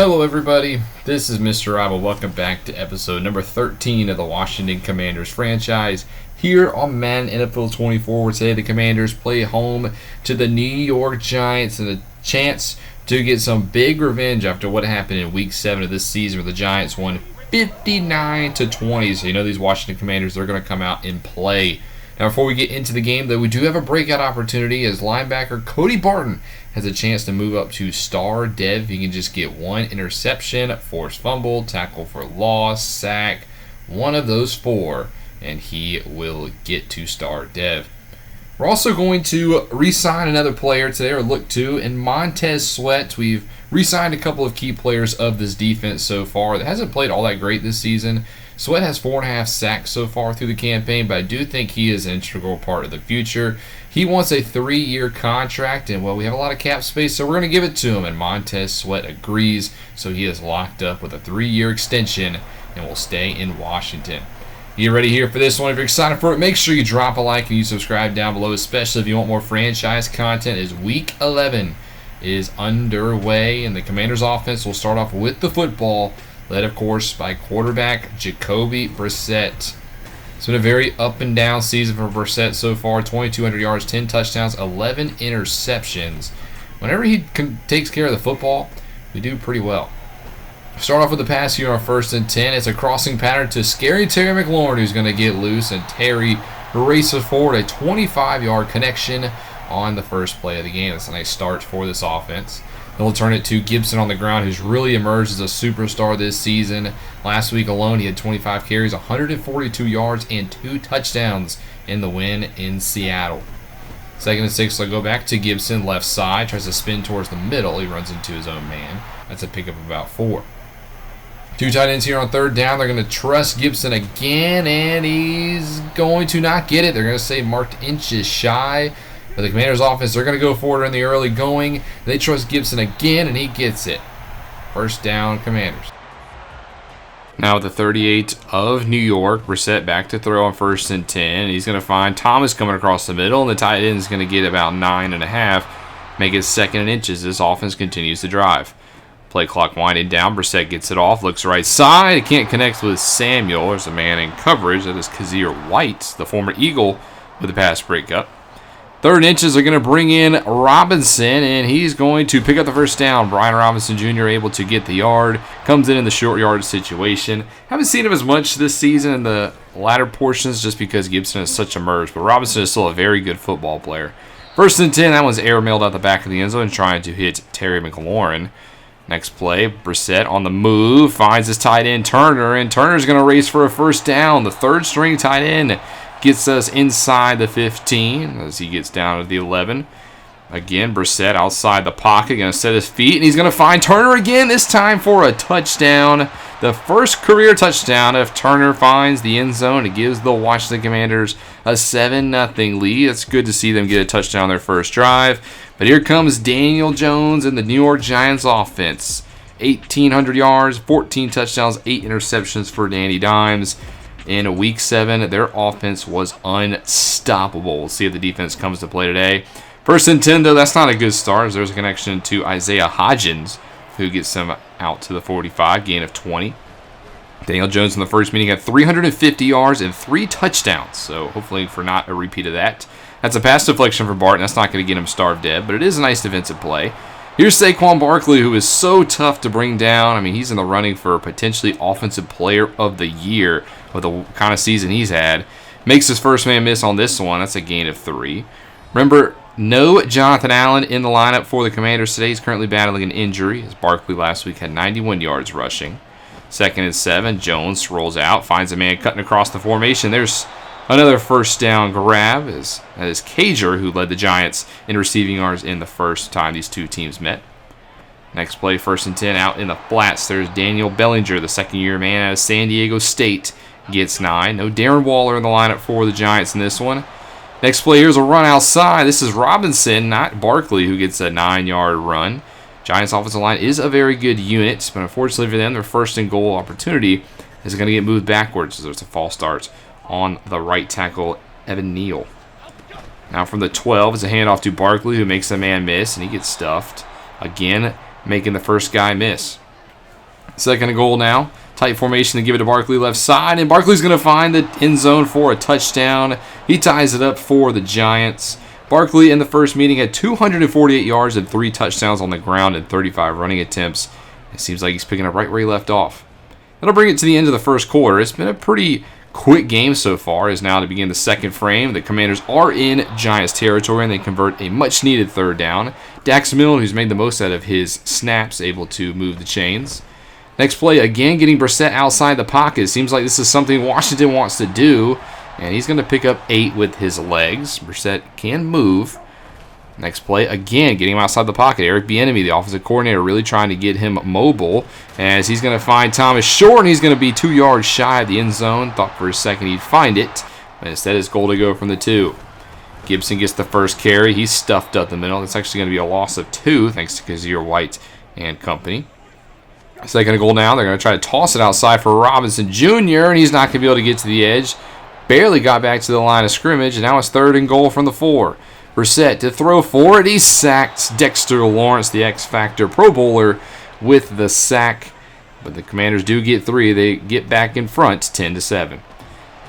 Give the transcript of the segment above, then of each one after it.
Hello everybody, this is Mr. Rival. Welcome back to episode number 13 of the Washington Commanders franchise here on Madden NFL 24, where today the Commanders play home to the New York Giants and a chance to get some big revenge after what happened in Week 7 of this season where the Giants won 59-20. So you know these Washington Commanders, they're going to come out and play. Now before we get into the game, though, we do have a breakout opportunity as linebacker Cody Barton has a chance to move up to star dev. He can just get one interception, forced fumble, tackle for loss, sack, one of those four, and he will get to star dev. We're also going to re-sign another player today, or look to, in Montez Sweat. We've re-signed a couple of key players of this defense so far that hasn't played all that great this season. Sweat has 4.5 sacks so far through the campaign, but I do think he is an integral part of the future. He wants a 3-year contract, and well, we have a lot of cap space, so we're going to give it to him, and Montez Sweat agrees, so he is locked up with a 3-year extension and will stay in Washington. You ready here for this one? If you're excited for it, make sure you drop a like and you subscribe down below, especially if you want more franchise content, as Week 11 is underway, and the Commanders offense will start off with the football, led, of course, by quarterback Jacoby Brissett. It's been a very up and down season for Brissett so far. 2,200 yards, 10 touchdowns, 11 interceptions. Whenever he takes care of the football, we do pretty well. Start off with the pass here on 1st and 10. It's a crossing pattern to scary Terry McLaurin, who's going to get loose, and Terry races forward a 25-yard connection on the first play of the game. That's a nice start for this offense. They'll turn it to Gibson on the ground, who's really emerged as a superstar this season. Last week alone, he had 25 carries, 142 yards, and 2 touchdowns in the win in Seattle. 2nd and 6, they'll go back to Gibson, left side, tries to spin towards the middle. He runs into his own man. That's a pickup of about 4. 2 tight ends here on 3rd down. They're going to trust Gibson again, and he's going to not get it. They're going to say marked inches shy. But the Commanders' offense, they're going to go forward in the early going. They trust Gibson again, and he gets it. 1st down, Commanders. Now with the 38 of New York, Brissett back to throw on 1st and 10. He's going to find Thomas coming across the middle, and the tight end is going to get about 9.5. Make it 2nd and inches. This offense continues to drive. Play clock winding down. Brissett gets it off, looks right side. He can't connect with Samuel. There's a man in coverage. That is Kazir White, the former Eagle, with the pass breakup. 3rd and inches are going to bring in Robinson, and he's going to pick up the 1st down. Brian Robinson Jr. able to get the yard. Comes in the short yard situation. Haven't seen him as much this season in the latter portions just because Gibson is such a merge, but Robinson is still a very good football player. 1st and 10, that one's air mailed out the back of the end zone trying to hit Terry McLaurin. Next play, Brissett on the move, finds his tight end Turner, and Turner's going to race for a 1st down. The 3rd string tight end gets us inside the 15 as he gets down to the 11. Again, Brissett outside the pocket, going to set his feet, and he's going to find Turner again, this time for a touchdown. The first career touchdown if Turner finds the end zone. It gives the Washington Commanders a 7-0 lead. It's good to see them get a touchdown on their first drive. But here comes Daniel Jones and the New York Giants offense. 1,800 yards, 14 touchdowns, 8 interceptions for Danny Dimes. In Week 7, their offense was unstoppable. We'll see if the defense comes to play today. 1st and 10, though, that's not a good start, as there's a connection to Isaiah Hodgins, who gets them out to the 45, gain of 20. Daniel Jones in the first meeting had 350 yards and 3 touchdowns, so hopefully for not a repeat of that. That's a pass deflection for Barton. That's not going to get him starved dead, but it is a nice defensive play. Here's Saquon Barkley, who is so tough to bring down. I mean, he's in the running for potentially Offensive Player of the Year with the kind of season he's had. Makes his first man miss on this one. That's a gain of 3. Remember, no Jonathan Allen in the lineup for the Commanders today. He's currently battling an injury, as Barkley last week had 91 yards rushing. 2nd and 7, Jones rolls out, finds a man cutting across the formation. There's another 1st down grab. That is Cager, who led the Giants in receiving yards in the first time these two teams met. Next play, 1st and 10, out in the flats. There's Daniel Bellinger, the second-year man out of San Diego State, gets 9. No Darren Waller in the lineup for the Giants in this one. Next play, here's a run outside. This is Robinson, not Barkley, who gets a 9-yard run. Giants' offensive line is a very good unit, but unfortunately for them, their 1st and goal opportunity is going to get moved backwards as there's a false start on the right tackle, Evan Neal. Now from the 12 is a handoff to Barkley, who makes a man miss, and he gets stuffed. Again, making the first guy miss. Second and goal now. Tight formation to give it to Barkley left side, and Barkley's going to find the end zone for a touchdown. He ties it up for the Giants. Barkley in the first meeting had 248 yards and 3 touchdowns on the ground and 35 running attempts. It seems like he's picking up right where he left off. That'll bring it to the end of the first quarter. It's been a pretty quick game so far, as now to begin the second frame. The Commanders are in Giants territory, and they convert a much-needed third down. Dax Milne, who's made the most out of his snaps, able to move the chains. Next play, again getting Brissett outside the pocket. Seems like this is something Washington wants to do, and he's going to pick up 8 with his legs. Brissett can move. Next play, again getting him outside the pocket. Eric Bieniemy, the offensive coordinator, really trying to get him mobile, as he's going to find Thomas short, and he's going to be 2 yards shy of the end zone. Thought for a second he'd find it, but instead it's goal to go from the 2. Gibson gets the first carry. He's stuffed up the middle. That's actually going to be a loss of 2, thanks to Kazir White and company. Second goal now. They're going to try to toss it outside for Robinson Jr., and he's not going to be able to get to the edge. Barely got back to the line of scrimmage, and now it's third and goal from the 4. Brissett to throw for it. He's sacked. Dexter Lawrence, the X-Factor Pro Bowler, with the sack. But the Commanders do get 3. They get back in front, 10-7.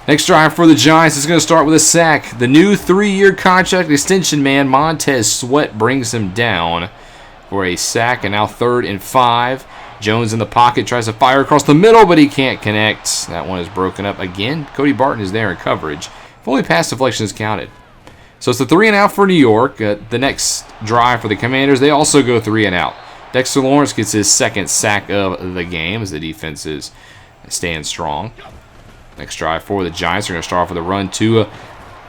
Next drive for the Giants is going to start with a sack. The new 3-year contract extension man, Montez Sweat, brings him down for a sack, and now 3rd and 5. Jones in the pocket, tries to fire across the middle, but he can't connect. That one is broken up again. Cody Barton is there in coverage. If only pass deflection is counted. So it's the 3 and out for New York. The next drive for the Commanders, they also go 3 and out. Dexter Lawrence gets his 2nd sack of the game as the defense is staying strong. Next drive for the Giants, they're going to start off with a run to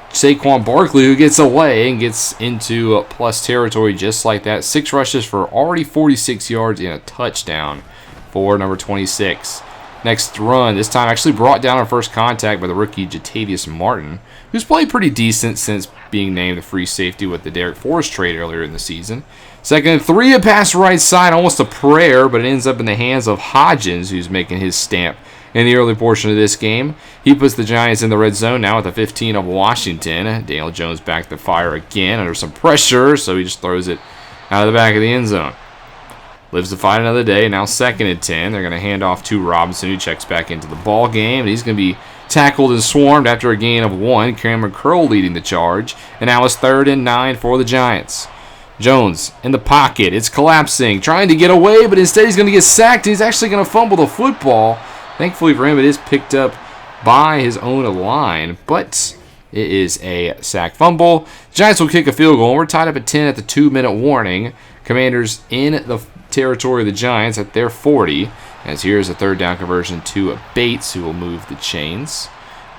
Saquon Barkley, who gets away and gets into plus territory just like that. 6 rushes for already 46 yards and a touchdown for number 26. Next run, this time actually brought down on first contact by the rookie Jatavius Martin, who's played pretty decent since being named the free safety with the Derek Forrest trade earlier in the season. Second and 3, a pass right side, almost a prayer, but it ends up in the hands of Hodgins, who's making his stamp in the early portion of this game. He puts the Giants in the red zone now at the 15 of Washington. Daniel Jones back to fire again under some pressure, so he just throws it out of the back of the end zone. Lives to fight another day. Now 2nd and 10. They're going to hand off to Robinson, who checks back into the ball game. And he's going to be tackled and swarmed after a gain of 1. Cameron Curl leading the charge. And now it's 3rd and 9 for the Giants. Jones in the pocket. It's collapsing, trying to get away, but instead he's going to get sacked. And he's actually going to fumble the football. Thankfully for him, it is picked up by his own line, but it is a sack fumble. Giants will kick a field goal. We're tied up at 10 at the 2-minute warning. Commanders in the territory of the Giants at their 40, as here's a 3rd down conversion to Bates, who will move the chains.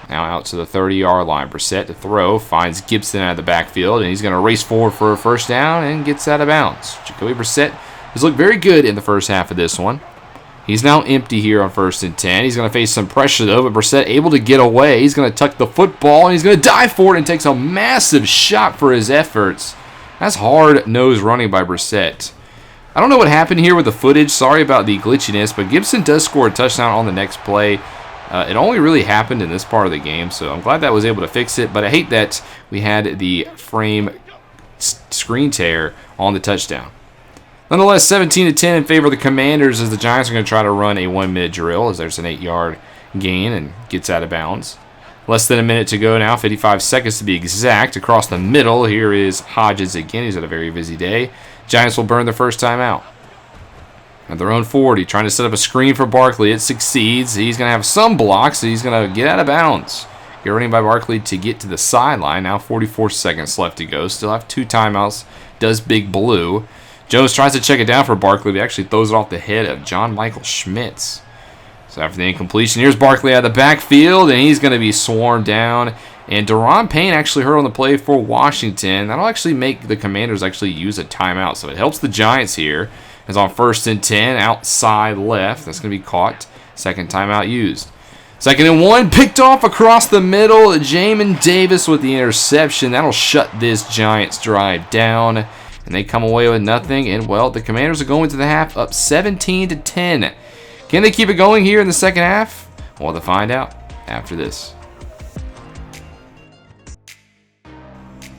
Now out to the 30-yard line. Brissett to throw, finds Gibson out of the backfield, and he's going to race forward for a first down and gets out of bounds. Jacoby Brissett has looked very good in the first half of this one. He's now empty here on 1st and 10. He's going to face some pressure, though, but Brissett able to get away. He's going to tuck the football, and he's going to dive for it and takes a massive shot for his efforts. That's hard-nosed running by Brissett. I don't know what happened here with the footage. Sorry about the glitchiness, but Gibson does score a touchdown on the next play. It only really happened in this part of the game, so I'm glad that was able to fix it, but I hate that we had the frame screen tear on the touchdown. Nonetheless, 17-10 in favor of the Commanders, as the Giants are going to try to run a 1-minute drill, as there's an 8-yard gain and gets out of bounds. Less than a minute to go now, 55 seconds to be exact. Across the middle, here is Hodges again. He's had a very busy day. Giants will burn their first time out. At their own 40, trying to set up a screen for Barkley. It succeeds. He's going to have some blocks, so he's going to get out of bounds. Get running by Barkley to get to the sideline. Now 44 seconds left to go. Still have 2 timeouts. Does Big Blue. Jones tries to check it down for Barkley, but actually throws it off the head of John Michael Schmitz. So after the incompletion, here's Barkley out of the backfield, and he's going to be swarmed down. And Daron Payne actually hurt on the play for Washington. That'll actually make the Commanders actually use a timeout, so it helps the Giants here. It's on 1st and 10, outside left. That's going to be caught. 2nd timeout used. 2nd and 1, picked off across the middle. Jamin Davis with the interception. That'll shut this Giants drive down. And they come away with nothing. And, well, the Commanders are going to the half up 17-10. Can they keep it going here in the second half? Well, to find out after this.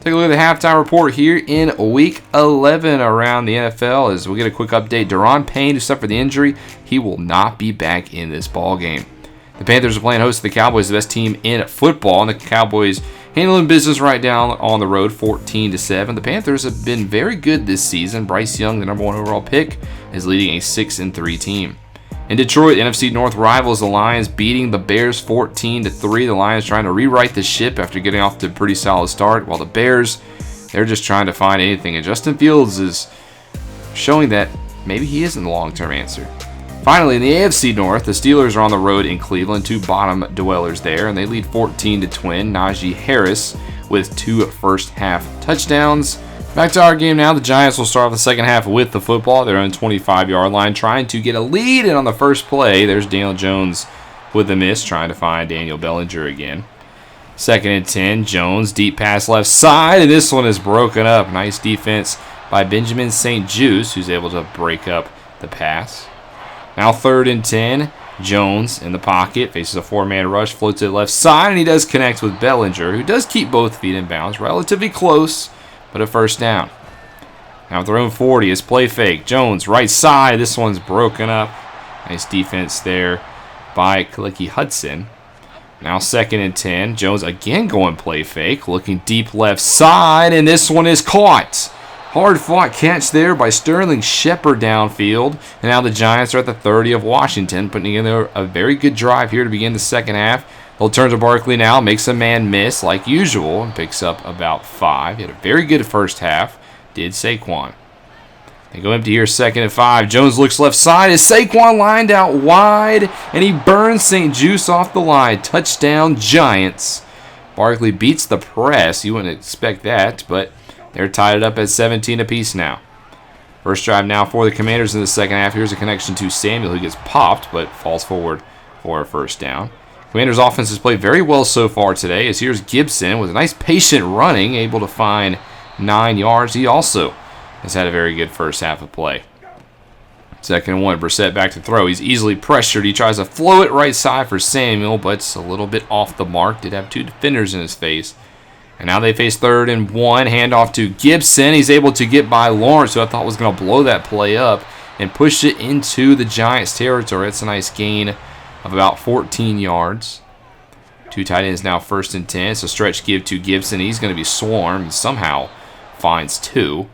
Take a look at the halftime report here in Week 11 around the NFL as we get a quick update. Daron Payne, who suffered the injury, he will not be back in this ball game. The Panthers are playing host to the Cowboys, the best team in football, and the Cowboys handling business right down on the road, 14-7. The Panthers have been very good this season. Bryce Young, the number 1 overall pick, is leading a 6-3 team. In Detroit, the NFC North rivals the Lions, beating the Bears 14-3. The Lions trying to rewrite the ship after getting off to a pretty solid start, while the Bears, they're just trying to find anything. And Justin Fields is showing that maybe he isn't the long-term answer. Finally, in the AFC North, the Steelers are on the road in Cleveland, 2 bottom dwellers there, and they lead 14-20. Najee Harris with 2 first-half touchdowns. Back to our game now. The Giants will start off the second half with the football. They're on the 25-yard line trying to get a lead, and on the first play, there's Daniel Jones with a miss, trying to find Daniel Bellinger again. 2nd and 10, Jones, deep pass left side, and this one is broken up. Nice defense by Benjamin St-Juste, who's able to break up the pass. Now 3rd and 10, Jones in the pocket, faces a 4-man rush, floats it left side, and he does connect with Bellinger, who does keep both feet in bounds, relatively close, but a first down. Now at their own 40 is play fake. Jones, right side. This one's broken up. Nice defense there by Kaliki Hudson. Now 2nd and 10. Jones again going play fake. Looking deep left side, and this one is caught. Hard-fought catch there by Sterling Shepard downfield. And now the Giants are at the 30 of Washington, putting together a very good drive here to begin the second half. They'll turn to Barkley now, makes a man miss like usual, and picks up about 5. He had a very good first half, did Saquon. They go empty here, 2nd and 5. Jones looks left side as Saquon lined out wide, and he burns St-Juste off the line. Touchdown, Giants. Barkley beats the press. You wouldn't expect that, but they're tied it up at 17 apiece now. First drive now for the Commanders in the second half. Here's a connection to Samuel, who gets popped, but falls forward for a first down. Commanders' offense has played very well so far today, as here's Gibson with a nice patient running, able to find 9 yards. He also has had a very good first half of play. 2nd and 1, Brissett back to throw. He's easily pressured. He tries to flow it right side for Samuel, but it's a little bit off the mark. Did have 2 defenders in his face. And now they face 3rd and 1, handoff to Gibson. He's able to get by Lawrence, who I thought was going to blow that play up, and push it into the Giants' territory. It's a nice gain of about 14 yards. 2 tight ends now, 1st and 10. It's a stretch give to Gibson. He's going to be swarmed and somehow finds 2.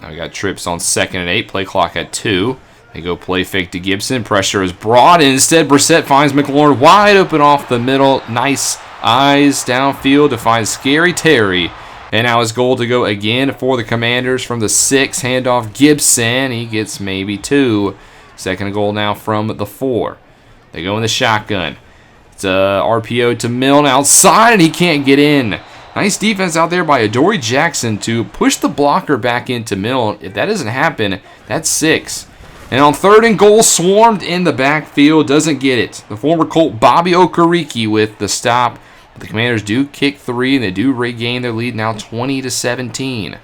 Now we got trips on 2nd and 8. Play clock at 2. They go play fake to Gibson. Pressure is brought, and instead Brissett finds McLaurin wide open off the middle. Nice eyes downfield to find Scary Terry. And now his goal to go again for the Commanders from the 6. Handoff Gibson. He gets maybe 2. 2nd and goal now from the 4. They go in the shotgun. It's a RPO to Milne outside, and he can't get in. Nice defense out there by Adoree Jackson to push the blocker back into Milne. If that doesn't happen, that's 6. And on 3rd and goal, swarmed in the backfield, doesn't get it. The former Colt Bobby Okereke with the stop. But the Commanders do kick 3, and they do regain their lead now 20-17.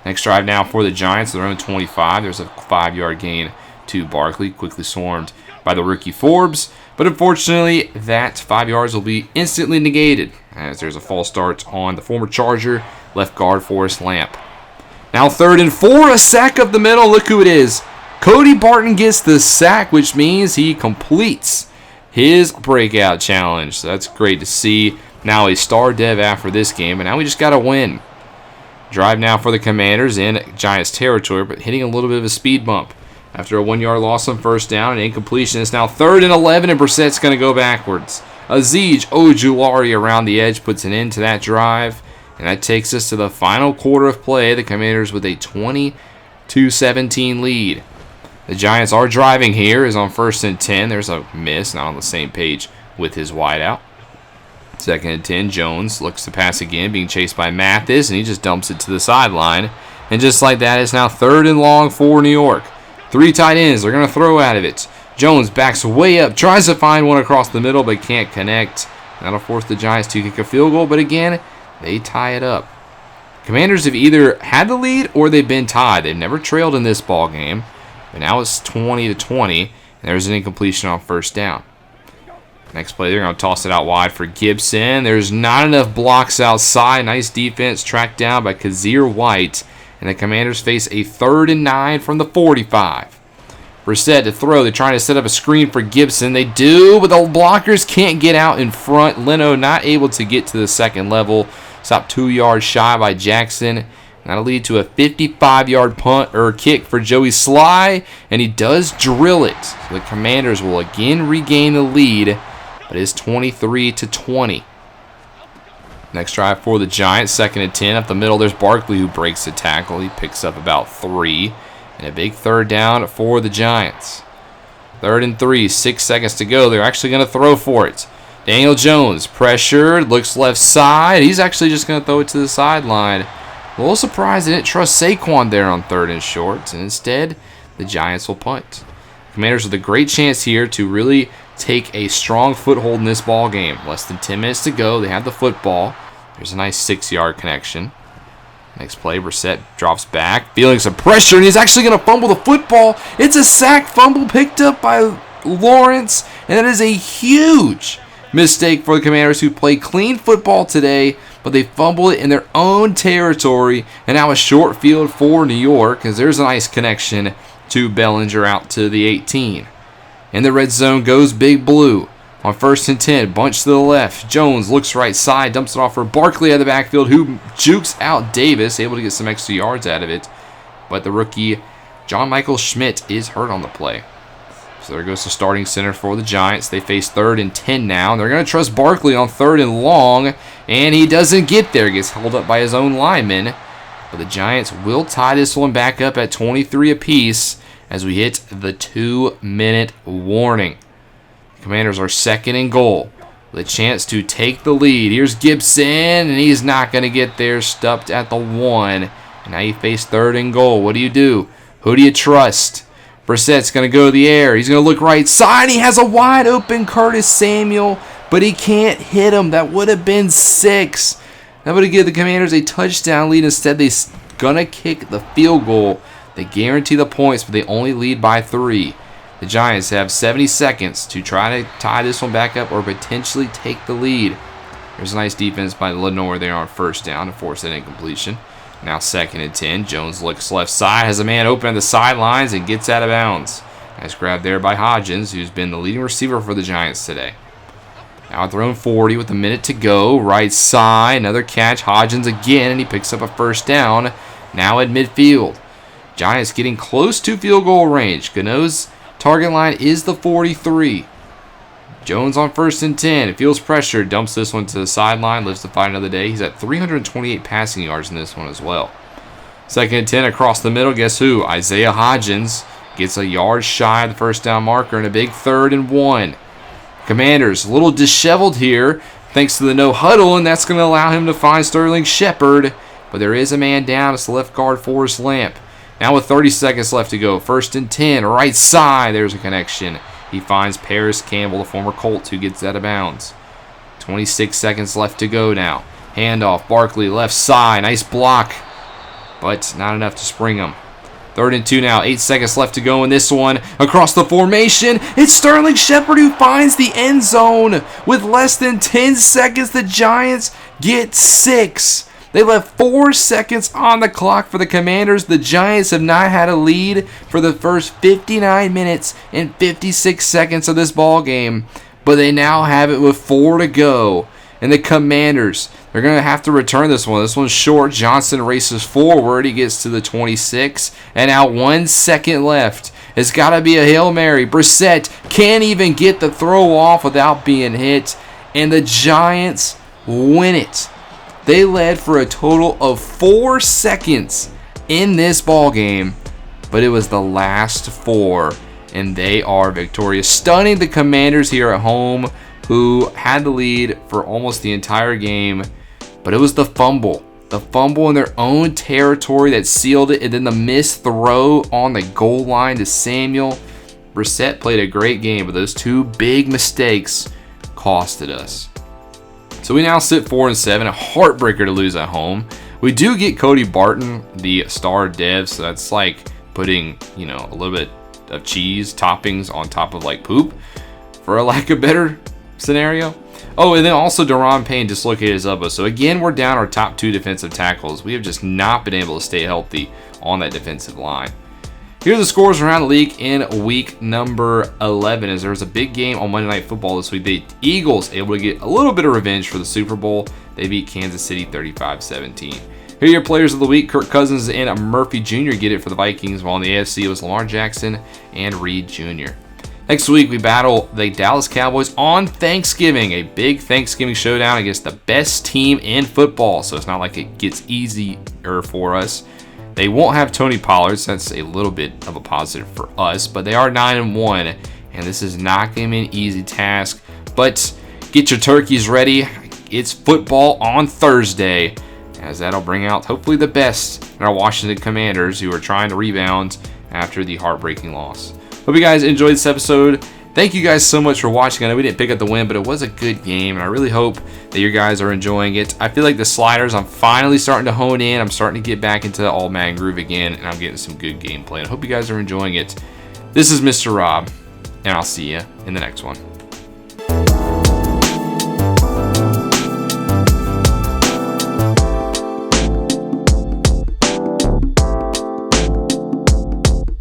Next drive now for the Giants, their own 25. There's a 5-yard gain to Barkley, quickly swarmed by the rookie Forbes. But unfortunately, that 5 yards will be instantly negated as there's a false start on the former Charger left guard Forrest Lamp. Now 3rd and 4, a sack up the middle. Look who it is. Cody Barton gets the sack, which means he completes his breakout challenge. So that's great to see. Now a star dev after this game, and now we just got to win. Drive now for the Commanders in Giants territory, but hitting a little bit of a speed bump. After a 1-yard loss on first down and incompletion, it's now 3rd and 11, and Brissett's going to go backwards. Azeez Ojulari around the edge puts an end to that drive, and that takes us to the final quarter of play. The Commanders with a 20-17 lead. The Giants are driving here, is on 1st and 10. There's a miss, not on the same page with his wideout. 2nd and 10, Jones looks to pass again, being chased by Mathis, and he just dumps it to the sideline. And just like that, it's now 3rd and long for New York. 3 tight ends, they're going to throw out of it. Jones backs way up, tries to find one across the middle, but can't connect. That'll force the Giants to kick a field goal, but again, they tie it up. Commanders have either had the lead or they've been tied. They've never trailed in this ball game, but now it's 20-20, and there's an incompletion on first down. Next play, they're going to toss it out wide for Gibson. There's not enough blocks outside. Nice defense tracked down by Kazir White. And the Commanders face a 3rd and 9 from the 45. Brissett to throw. They're trying to set up a screen for Gibson. They do, but the blockers can't get out in front. Leno not able to get to the second level. Stopped 2 yards shy by Jackson. And that'll lead to a 55-yard punt or kick for Joey Sly. And he does drill it. So the Commanders will again regain the lead. But it's 23-20. Next drive for the Giants. 2nd and 10 up the middle. There's Barkley who breaks the tackle. He picks up about 3. And a big 3rd down for the Giants. 3rd and 3, 6 seconds to go. They're actually going to throw for it. Daniel Jones, pressured, looks left side. He's actually just going to throw it to the sideline. A little surprised they didn't trust Saquon there on 3rd and short. And instead, the Giants will punt. Commanders with a great chance here to really take a strong foothold in this ball game. Less than 10 minutes to go. They have the football. There's a nice 6-yard connection. Next play, Brissett drops back, feeling some pressure, and he's actually going to fumble the football. It's a sack fumble picked up by Lawrence, and that is a huge mistake for the Commanders, who played clean football today, but they fumbled it in their own territory, and now a short field for New York, as there's a nice connection to Bellinger out to the 18. In the red zone goes Big Blue. On 1st and 10, bunch to the left. Jones looks right side, dumps it off for Barkley out of the backfield, who jukes out Davis, able to get some extra yards out of it. But the rookie, John Michael Schmidt, is hurt on the play. So there goes the starting center for the Giants. They face 3rd and 10 now. They're going to trust Barkley on 3rd and long, and he doesn't get there. Gets held up by his own lineman. But the Giants will tie this one back up at 23 apiece as we hit the 2-minute warning. Commanders are 2nd and goal with a chance to take the lead. Here's Gibson, and he's not going to get there. Stopped at the 1. And now you face 3rd and goal. What do? Who do you trust? Brissett's going to go to the air. He's going to look right side. He has a wide open Curtis Samuel, but he can't hit him. That would have been 6. That would have given the Commanders a touchdown lead. Instead, they're going to kick the field goal. They guarantee the points, but they only lead by 3. The Giants have 70 seconds to try to tie this one back up or potentially take the lead. There's a nice defense by Lenore there on 1st down to force that incompletion. Now 2nd and 10. Jones looks left side, has a man open at the sidelines, and gets out of bounds. Nice grab there by Hodgins, who's been the leading receiver for the Giants today. Now at their own 40 with a minute to go. Right side, another catch. Hodgins again, and he picks up a 1st down. Now at midfield. Giants getting close to field goal range. Gano's target line is the 43. Jones on 1st and 10. Feels pressure. Dumps this one to the sideline. Lives to fight another day. He's at 328 passing yards in this one as well. 2nd and 10 across the middle. Guess who? Isaiah Hodgins gets a yard shy of the 1st down marker and a big 3rd and 1. Commanders a little disheveled here thanks to the no huddle, and that's going to allow him to find Sterling Shepard. But there is a man down. It's the left guard, Forrest Lamp. Now with 30 seconds left to go, 1st and 10, right side, there's a connection. He finds Paris Campbell, the former Colt, who gets out of bounds. 26 seconds left to go now. Handoff, Barkley, left side, nice block, but not enough to spring him. 3rd and 2 now, 8 seconds left to go in this one. Across the formation, it's Sterling Shepard who finds the end zone. With less than 10 seconds, the Giants get 6. They left 4 seconds on the clock for the Commanders. The Giants have not had a lead for the first 59 minutes and 56 seconds of this ball game, but they now have it with 4 to go. And the Commanders, they're going to have to return this one. This one's short. Johnson races forward. He gets to the 26, and now 1 second left. It's got to be a Hail Mary. Brissett can't even get the throw off without being hit, and the Giants win it. They led for a total of 4 seconds in this ball game, but it was the last 4, and they are victorious, stunning the Commanders here at home, who had the lead for almost the entire game. But it was the fumble in their own territory that sealed it, and then the missed throw on the goal line to Samuel. Brissett played a great game, but those 2 big mistakes costed us. So we now sit 4-7, a heartbreaker to lose at home. We do get Cody Barton, the star dev, so that's like putting, a little bit of cheese toppings on top of like poop, for a lack of better scenario. Oh, and then also Deron Payne dislocated his elbow. So again, we're down our top 2 defensive tackles. We have just not been able to stay healthy on that defensive line. Here are the scores around the league in week number 11. As there was a big game on Monday Night Football this week. The Eagles able to get a little bit of revenge for the Super Bowl. They beat Kansas City 35-17. Here are your players of the week. Kirk Cousins and Murphy Jr. get it for the Vikings, while in the AFC it was Lamar Jackson and Reed Jr. Next week, we battle the Dallas Cowboys on Thanksgiving, a big Thanksgiving showdown against the best team in football. So it's not like it gets easier for us. They won't have Tony Pollard, so that's a little bit of a positive for us, but they are 9-1, and this is not going to be an easy task. But get your turkeys ready. It's football on Thursday, as that'll bring out hopefully the best in our Washington Commanders, who are trying to rebound after the heartbreaking loss. Hope you guys enjoyed this episode. Thank you guys so much for watching. I know we didn't pick up the win, but it was a good game, and I really hope that you guys are enjoying it. I feel like the sliders, I'm finally starting to hone in. I'm starting to get back into the All-Madden groove again, and I'm getting some good gameplay. I hope you guys are enjoying it. This is Mr. Rob, and I'll see you in the next one.